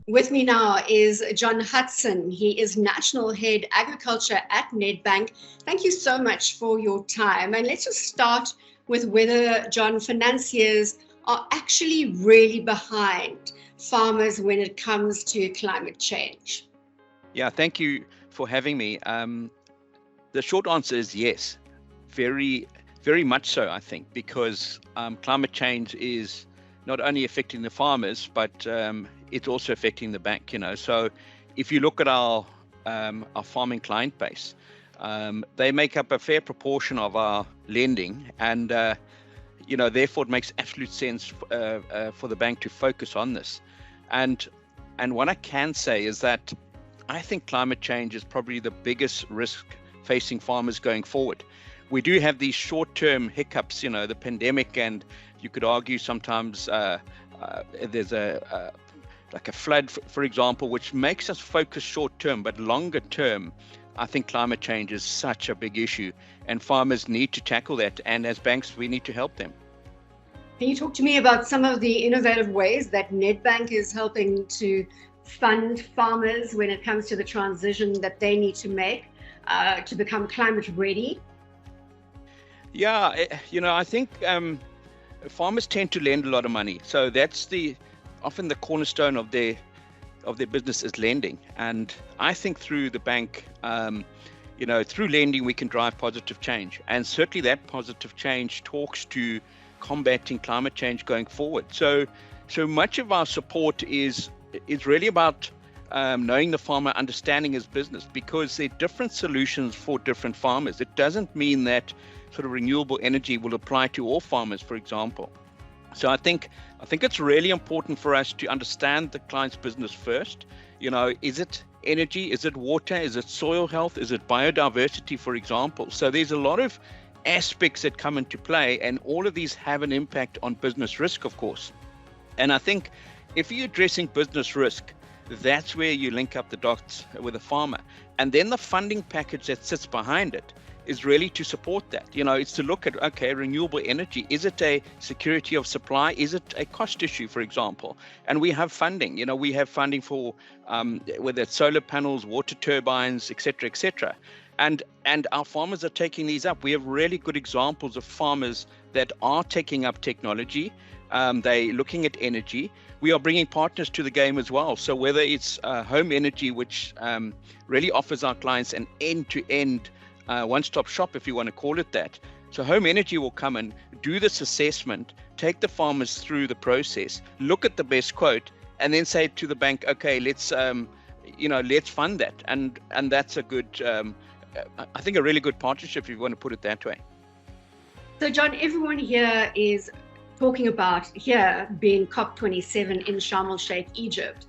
With me now is John Hudson. He is National Head Agriculture at Nedbank. Thank you so much for your time. And let's just start with whether, John, financiers are actually really behind farmers when it comes to climate change. Yeah, thank you for having me. The short answer is yes, very, very much so, I think, because climate change is not only affecting the farmers, but it's also affecting the bank. So if you look at our farming client base, they make up a fair proportion of our lending, and therefore it makes absolute sense for the bank to focus on this. And what I can say is that I think climate change is probably the biggest risk facing farmers going forward. We do have these short-term hiccups, the pandemic, and you could argue sometimes there's like a flood, for example, which makes us focus short-term, but longer-term, I think climate change is such a big issue, and farmers need to tackle that. And as banks, we need to help them. Can you talk to me about some of the innovative ways that Nedbank is helping to fund farmers when it comes to the transition that they need to make to become climate ready? Yeah, I think farmers tend to lend a lot of money, so that's often the cornerstone of their business is lending. And I think through the bank, through lending, we can drive positive change, and certainly that positive change talks to combating climate change going forward. So much of our support is really about knowing the farmer, understanding his business, because there are different solutions for different farmers. It doesn't mean that sort of renewable energy will apply to all farmers, for example. So I think it's really important for us to understand the client's business first. Is it energy? Is it water? Is it soil health? Is it biodiversity, for example? So there's a lot of aspects that come into play, and all of these have an impact on business risk, of course. And I think if you're addressing business risk, that's where you link up the dots with the farmer. And then the funding package that sits behind it is really to support that. It's to look at, okay, renewable energy, is it a security of supply? Is it a cost issue, for example? And we have funding. We have funding for whether it's solar panels, water turbines, et cetera. And our farmers are taking these up. We have really good examples of farmers that are taking up technology. They're looking at energy. We are bringing partners to the game as well. So whether it's home energy, which really offers our clients an end-to-end one-stop shop, if you want to call it that. So home energy will come and do this assessment, take the farmers through the process, look at the best quote, and then say to the bank, okay, let's fund that. And that's a good, I think a really good partnership, if you want to put it that way. So John, everyone here is talking about here being COP27 in Sharm El Sheikh, Egypt.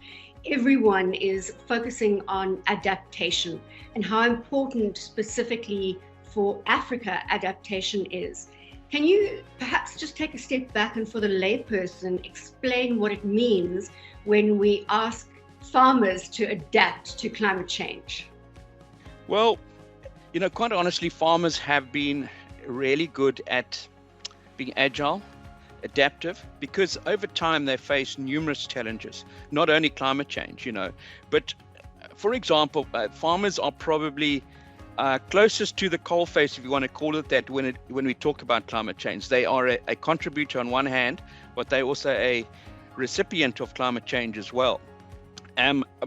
Everyone is focusing on adaptation and how important specifically for Africa adaptation is. Can you perhaps just take a step back and for the layperson explain what it means when we ask farmers to adapt to climate change? Well, quite honestly, farmers have been really good at being agile, adaptive, because over time they face numerous challenges, not only climate change, but for example, farmers are probably closest to the coalface, if you want to call it that, when we talk about climate change. They are a contributor on one hand, but they're also a recipient of climate change as well.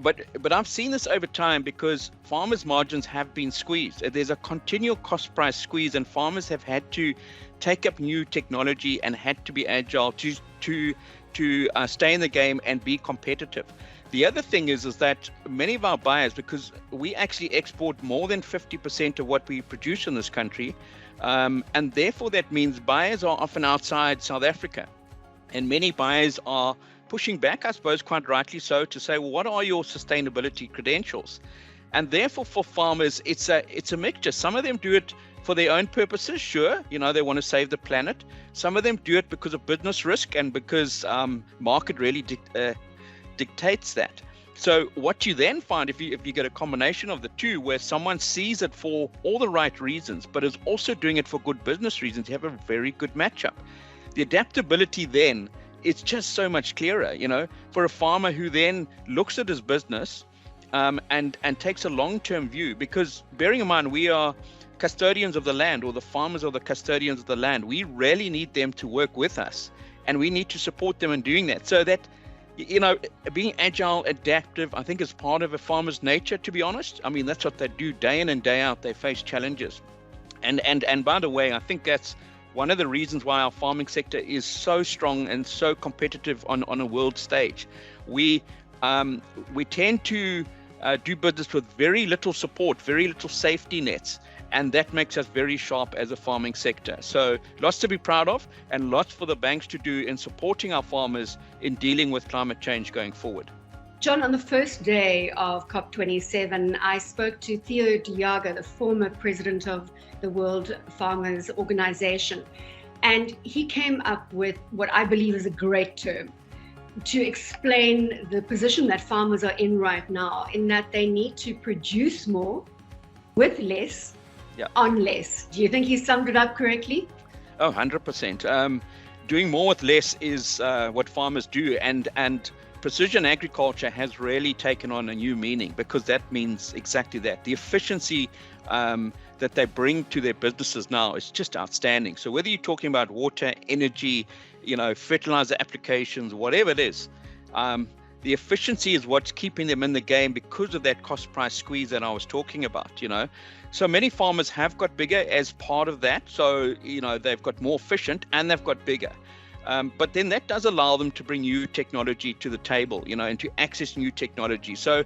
But I've seen this over time because farmers' margins have been squeezed. There's a continual cost price squeeze, and farmers have had to take up new technology and had to be agile to stay in the game and be competitive. The other thing is that many of our buyers, because we actually export more than 50% of what we produce in this country, and therefore that means buyers are often outside South Africa, and many buyers are pushing back, I suppose, quite rightly so, to say, well, what are your sustainability credentials? And therefore, for farmers, it's a mixture. Some of them do it for their own purposes, sure, they want to save the planet. Some of them do it because of business risk and because market really dictates that. So what you then find, if you get a combination of the two, where someone sees it for all the right reasons, but is also doing it for good business reasons, you have a very good matchup. The adaptability then it's just so much clearer, for a farmer who then looks at his business and takes a long-term view, because bearing in mind, we are custodians of the land, or the farmers are the custodians of the land. We really need them to work with us, and we need to support them in doing that. So that, being agile, adaptive, I think is part of a farmer's nature, to be honest. I mean, that's what they do day in and day out. They face challenges. And by the way, I think that's one of the reasons why our farming sector is so strong and so competitive on a world stage. We tend to do business with very little support, very little safety nets, and that makes us very sharp as a farming sector. So lots to be proud of, and lots for the banks to do in supporting our farmers in dealing with climate change going forward. John, on the first day of COP27, I spoke to Theo Diaga, the former president of the World Farmers Organization, and he came up with what I believe is a great term to explain the position that farmers are in right now, in that they need to produce more with less on less. Do you think he summed it up correctly? Oh, 100%. Doing more with less is what farmers do, and precision agriculture has really taken on a new meaning, because that means exactly that. The efficiency that they bring to their businesses now is just outstanding. So whether you're talking about water, energy, fertilizer applications, whatever it is, the efficiency is what's keeping them in the game, because of that cost price squeeze that I was talking about. So many farmers have got bigger as part of that. So they've got more efficient and they've got bigger. But then that does allow them to bring new technology to the table, and to access new technology. So,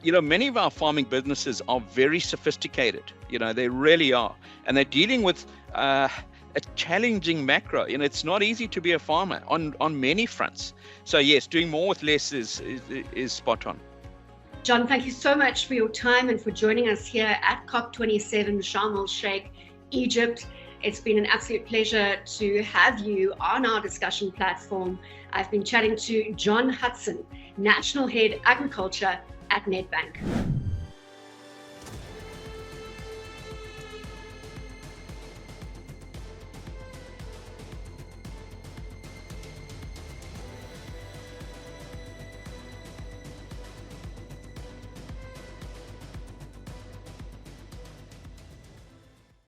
many of our farming businesses are very sophisticated, they really are. And they're dealing with a challenging macro. It's not easy to be a farmer on many fronts. So yes, doing more with less is spot on. John, thank you so much for your time and for joining us here at COP27 Sharm El Sheikh, Egypt. It's been an absolute pleasure to have you on our discussion platform. I've been chatting to John Hudson, National Head Agriculture at Nedbank.